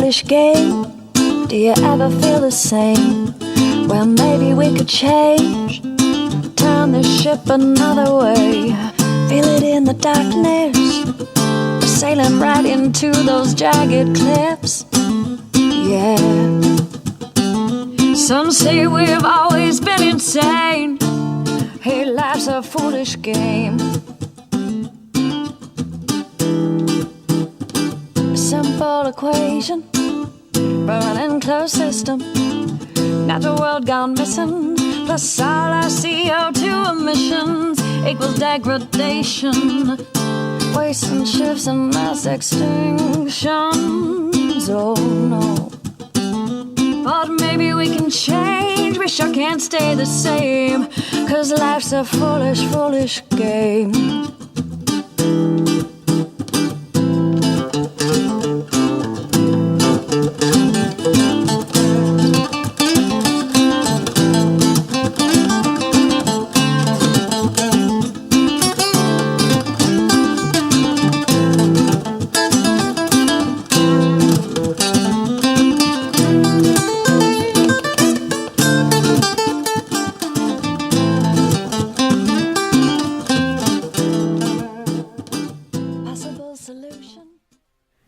foolish game. Do you ever feel the same? Well, maybe we could change, turn the ship another way. Feel it in the darkness, we're sailing right into those jagged cliffs. Yeah. Some say we've always been insane. Hey, life's a foolish game. Simple equation for an enclosed system. Natural world gone missing, plus all our CO2 emissions equals degradation, waste and shifts and mass extinctions. Oh no. But maybe we can change, we sure can't stay the same, 'cause life's a foolish, foolish game.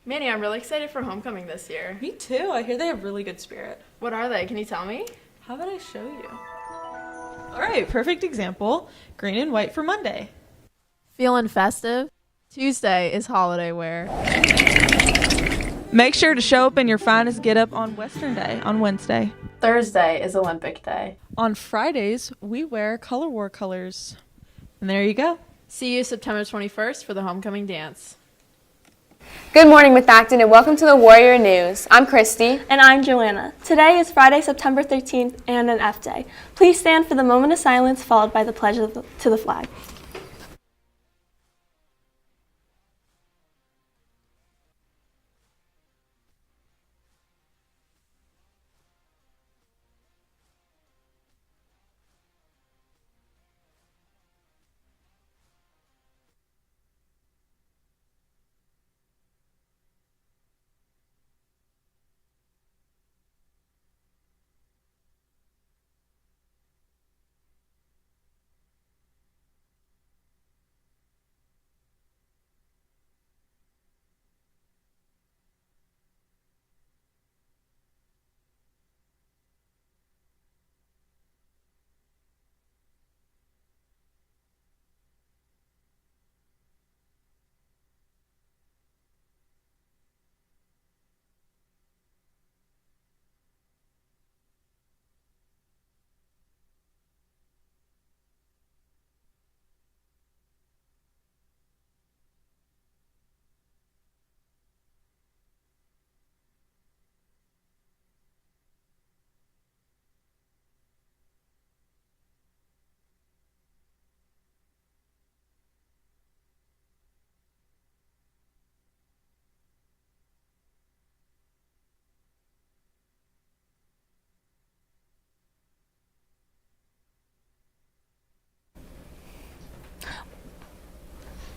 Manny, I'm really excited for homecoming this year. Me too. I hear they have really good spirit. What are they? Can you tell me? How about I show you? All right, perfect example. Green and white for Monday. Feeling festive? Tuesday is holiday wear. Make sure to show up in your finest getup on Western Day on Wednesday. Thursday is Olympic Day. On Fridays, we wear Color War colors. And there you go. See you September 21st for the homecoming dance. Good morning, Methacton, and welcome to the Warrior News. I'm Christy. And I'm Joanna. Today is Friday, September 13th, and an F Day. Please stand for the moment of silence, followed by the pledge to the flag.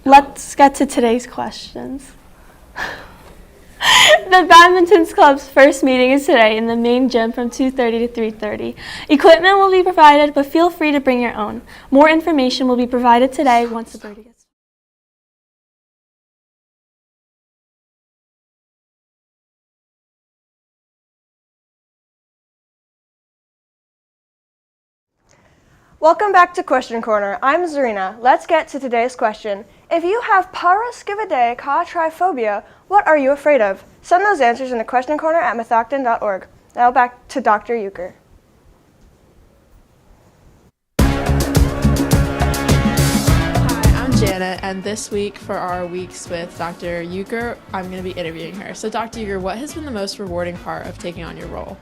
Let's get to today's questions. The Badminton Club's first meeting is today in the main gym from 2:30 to 3:30. Equipment will be provided, but feel free to bring your own. More information will be provided today once the birdie gets. Welcome back to Question Corner. I'm Zarina. Let's get to today's question. If you have paraskevidea what are you afraid of? Send those answers in the Question Corner at methacton.org. Now back to Dr. Euchre. Hi, I'm Janet, and this week for our Weeks with Dr. Euchre, I'm going to be interviewing her. So Dr. Euchre, what has been the most rewarding part of taking on your role?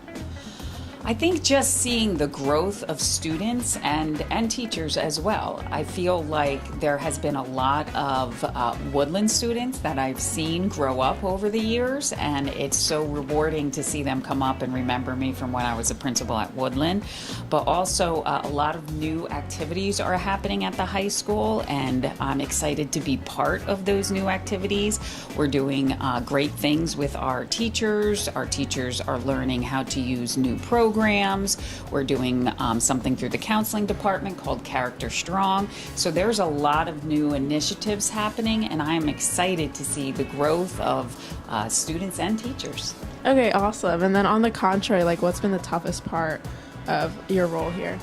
I think just seeing the growth of students and teachers as well. I feel like there has been a lot of Woodland students that I've seen grow up over the years, and it's so rewarding to see them come up and remember me from when I was a principal at Woodland. But also a lot of new activities are happening at the high school, and I'm excited to be part of those new activities. We're doing great things with our teachers. Our teachers are learning how to use new programs. We're doing something through the counseling department called Character Strong. So there's a lot of new initiatives happening, and I'm excited to see the growth of students and teachers. Okay, awesome. And then on the contrary, like what's been the toughest part of your role here?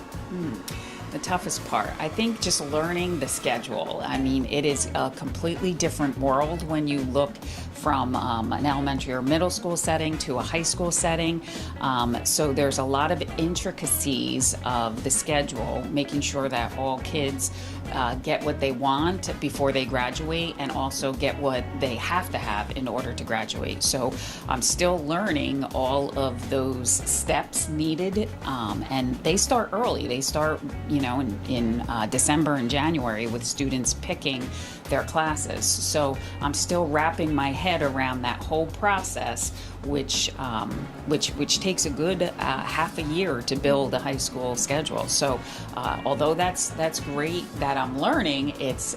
The toughest part, I think, just learning the schedule. I mean, it is a completely different world when you look from an elementary or middle school setting to a high school setting. So there's a lot of intricacies of the schedule, making sure that all kids get what they want before they graduate and also get what they have to have in order to graduate. So I'm still learning all of those steps needed, and they start early. They start, in December and January with students picking their classes. So I'm still wrapping my head around that whole process, which takes a good half a year to build a high school schedule. So although that's great that I'm learning, it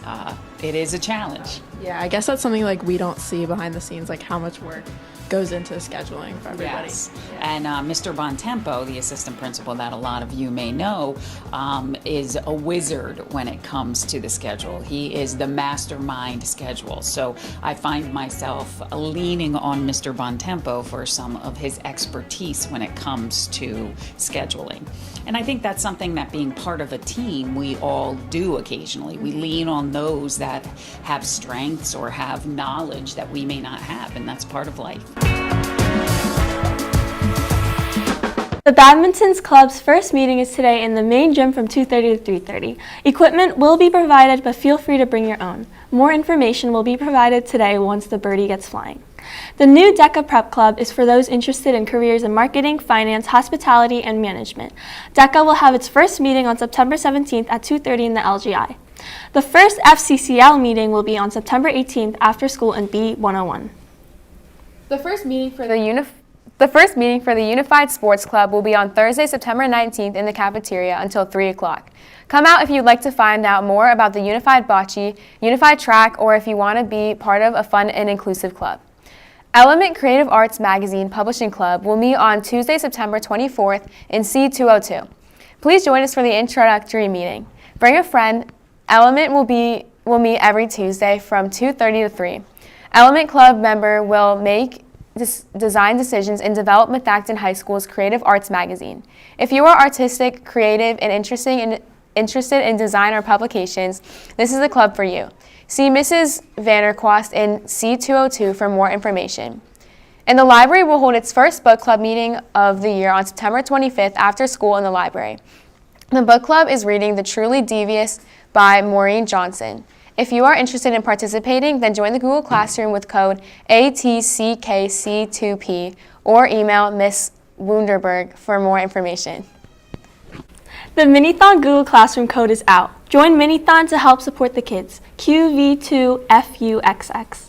is a challenge. Yeah, I guess that's something like we don't see behind the scenes, like how much work goes into scheduling for everybody. Yes. And Mr. Bontempo, the assistant principal that a lot of you may know, is a wizard when it comes to the schedule. He is the mastermind schedule. So I find myself leaning on Mr. Bontempo for some of his expertise when it comes to scheduling. And I think that's something that, being part of a team, we all do occasionally. We lean on those that have strengths or have knowledge that we may not have, and that's part of life. The Badminton's Club's first meeting is today in the main gym from 2:30 to 3:30. Equipment will be provided, but feel free to bring your own. More information will be provided today once the birdie gets flying. The new DECA Prep Club is for those interested in careers in marketing, finance, hospitality, and management. DECA will have its first meeting on September 17th at 2:30 in the LGI. The first FCCL meeting will be on September 18th after school in B101. The first meeting for the Unified Sports Club will be on Thursday, September 19th in the cafeteria until 3 o'clock. Come out if you'd like to find out more about the Unified Bocce, Unified Track, or if you want to be part of a fun and inclusive club. Element Creative Arts Magazine Publishing Club will meet on Tuesday, September 24th in C202. Please join us for the introductory meeting. Bring a friend. Element will meet every Tuesday from 2:30 to 3. Element Club member will make design decisions and develop Methacton High School's Creative Arts Magazine. If you are artistic, creative, and interested in design or publications, this is the club for you. See Mrs. Vanderquast in C202 for more information. And the library will hold its first book club meeting of the year on September 25th after school in the library. The book club is reading The Truly Devious by Maureen Johnson. If you are interested in participating, then join the Google Classroom with code ATCKC2P or email Ms. Wunderberg for more information. The Minithon Google Classroom code is out. Join Minithon to help support the kids. QV2FUXX.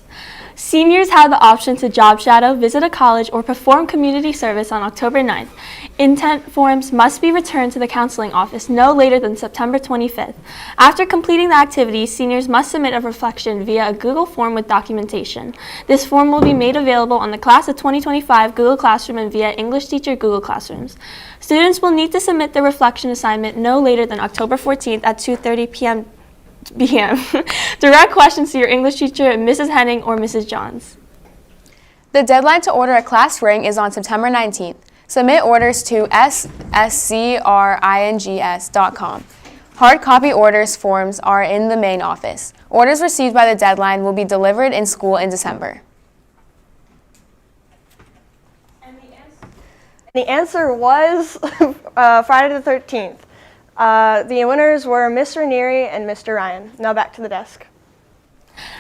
Seniors have the option to job shadow, visit a college, or perform community service on October 9th. Intent forms must be returned to the counseling office no later than September 25th. After completing the activity, seniors must submit a reflection via a Google form with documentation. This form will be made available on the Class of 2025 Google Classroom and via English Teacher Google Classrooms. Students will need to submit the reflection assignment no later than October 14th at 2:30 p.m. Direct questions to your English teacher, Mrs. Henning or Mrs. Johns. The deadline to order a class ring is on September 19th. Submit orders to sscrings.com. Hard copy orders forms are in the main office. Orders received by the deadline will be delivered in school in December. The answer was Friday the 13th. The winners were Mr. Neary and Mr. Ryan. Now back to the desk.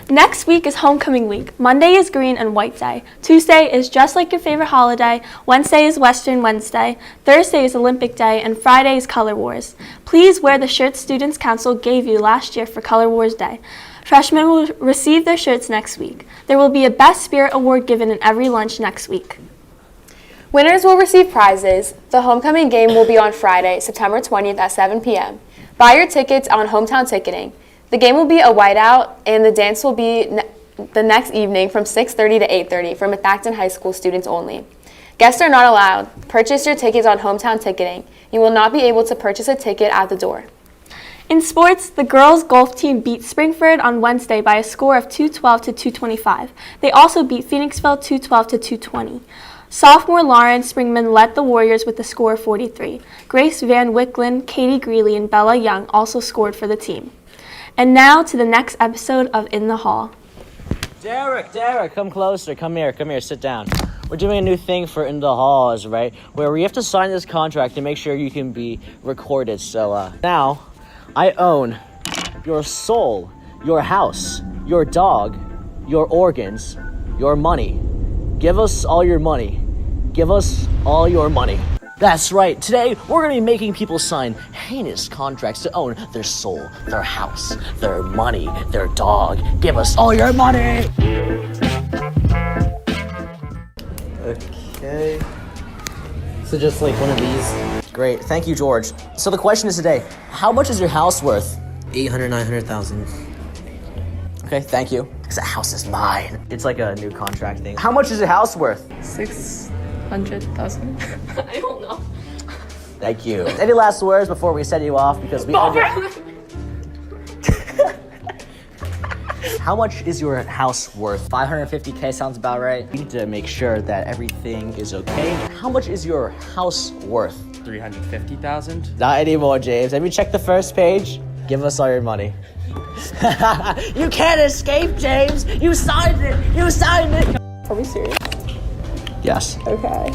Next week is homecoming week. Monday is green and white day. Tuesday is just like your favorite holiday. Wednesday is Western Wednesday. Thursday is Olympic Day, and Friday is Color Wars. Please wear the shirts Students' Council gave you last year for Color Wars Day. Freshmen will receive their shirts next week. There will be a Best Spirit Award given in every lunch next week. Winners will receive prizes. The homecoming game will be on Friday, September 20th at 7 p.m. Buy your tickets on Hometown Ticketing. The game will be a whiteout, and the dance will be the next evening from 6:30 to 8:30 for Methacton High School students only. Guests are not allowed. Purchase your tickets on Hometown Ticketing. You will not be able to purchase a ticket at the door. In sports, the girls' golf team beat Springford on Wednesday by a score of 212 to 225. They also beat Phoenixville 212 to 220. Sophomore Lauren Springman led the Warriors with a score of 43. Grace Van Wicklin, Katie Greeley, and Bella Young also scored for the team. And now to the next episode of In the Hall. Derek, come closer. Come here, sit down. We're doing a new thing for In the Halls, right? Where we have to sign this contract to make sure you can be recorded. So now, I own your soul, your house, your dog, your organs, your money. Give us all your money. Give us all your money. That's right. Today, we're going to be making people sign heinous contracts to own their soul, their house, their money, their dog. Give us all your money. Okay. So just like one of these. Great. Thank you, George. So the question is today, how much is your house worth? 900,000. Okay, thank you. Because that house is mine. It's like a new contract thing. How much is your house worth? 600,000. I don't know. Thank you. Any last words before we send you off? Because we How much is your house worth? 550K sounds about right. We need to make sure that everything is okay. How much is your house worth? 350,000. Not anymore, James. Have you checked the first page? Give us all your money. You can't escape, James. You signed it. You signed it. Are we serious? Yes. Okay.